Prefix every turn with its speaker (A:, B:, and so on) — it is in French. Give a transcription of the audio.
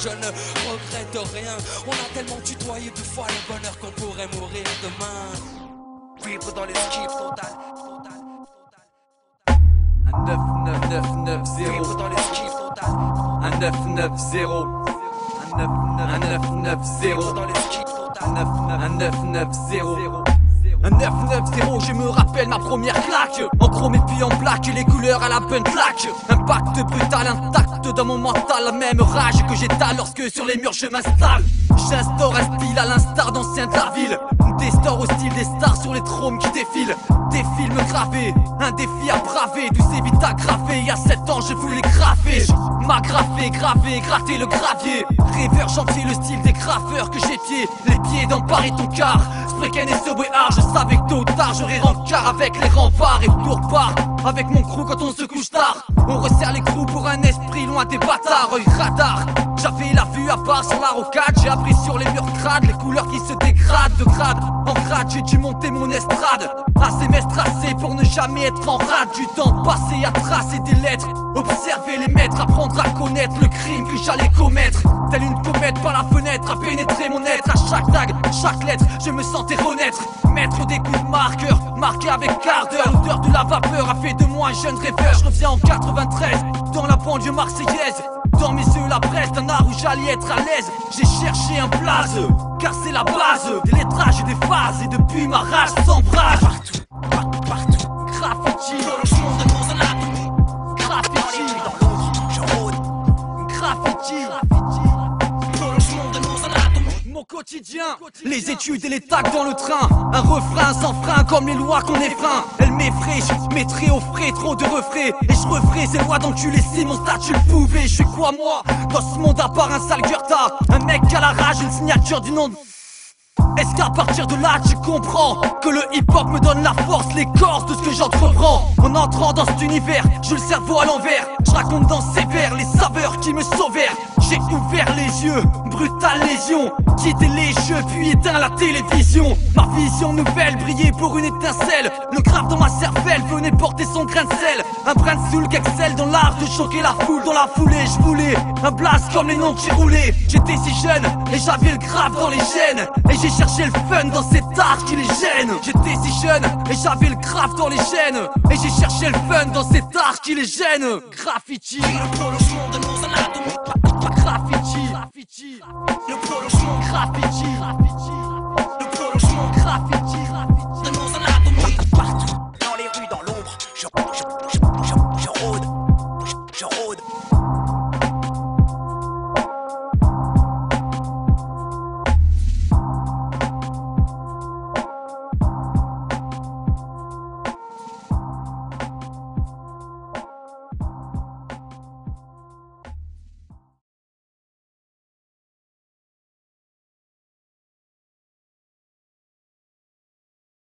A: je ne regrette rien. On a tellement tutoyé 2 fois le bonheur qu'on pourrait mourir demain. Vivre dans l'esquive totale.
B: Un 9990.
A: Vivre dans l'esquive totale.
B: Un 990. Un 990.
A: Dans l'esquive totale.
B: Un 990. Un 990, je me rappelle ma première claque. En chrome et puis en black, les couleurs à la Buntlack. Impact brutal, intact dans mon mental. La même rage que j'étale lorsque sur les murs je m'installe. J'instaure un style à l'instar d'anciens de la ville. Des stores au style des stars sur les trônes qui défilent. Des films gravés, un défi à braver. Tous ces vies agrafées, il y a 7 ans je voulais graver. M'agrafer, graver, gratter le gravier. Rêveur, chantier, le style des graffeurs que j'épiais. Les pieds dans Paris ton car. Spreken et Subway Art, je savais que tôt ou tard j'aurais rencard avec les remparts. Et tout repart avec mon crew quand on se couche tard. On resserre les crews pour un esprit loin des bâtards. Œil radar, j'avais la vue à part sur la rocade. J'ai appris sur les murs crades, les couleurs qui se dégradent de grade en grade. J'ai dû monter mon estrade, assez m'estrasser pour ne jamais être en rade. Du temps passé à tracer des lettres, observer les maîtres, apprendre à connaître le crime que j'allais commettre. Telle une comète par la fenêtre, à pénétrer mon être. À chaque tag, chaque lettre, je me sentais renaître. Mettre des coups de marqueur, marqué avec ardeur. L'odeur de la vapeur a fait de moi un jeune rêveur. Je reviens en 93, dans la banlieue marseillaise. Dans mes yeux la presse d'un art où j'allais être à l'aise. J'ai cherché un blaze, car c'est la base des lettrages et des phases. Et depuis ma rage s'embrase partout, partout. Graffiti, prolongement de mon anatomie. Graffiti, dans l'ombre, je rôde. Graffiti, prolongement de mon anatomie. Mon quotidien, les études et les tacs dans le train. Un refrain sans frein comme les lois qu'on effreint. Elle m'effraie, je mettrai au frais trop de refrains. Et je referai ces lois d'enculé si mon statut le pouvait. Je suis quoi moi, dans ce monde à part un sale Goethe. Un mec à la rage, une signature du nom de... Est-ce qu'à partir de là tu comprends que le hip-hop me donne la force, l'écorce de ce que j'entreprends. En entrant dans cet univers, j'ai le cerveau à l'envers. Je raconte dans ces vers les saveurs qui me sauvèrent. J'ai ouvert les yeux, brutale lésion. Quitté les jeux puis éteint la télévision. Ma vision nouvelle brillait pour une étincelle. Le grave dans ma cervelle venait porter son grain de sel. Un brin de soul qu'excelle dans l'art de choquer la foule. Dans la foulée je voulais un blast comme les noms qui roulaient. J'étais si jeune et j'avais le grave dans les gènes. Et j'ai cherché le fun dans cet art qui les gêne. J'étais si jeune et j'avais le grave dans les gènes. Et j'ai cherché le fun dans cet art qui les gêne. Graffiti, le prolongement de mon anatomie. Graffiti, graffiti, le prolongement. Graffiti, graffiti, le prolongement. Graffiti, de mon anatomie. Partout, dans les rues, dans l'ombre, je rôde, je rôde.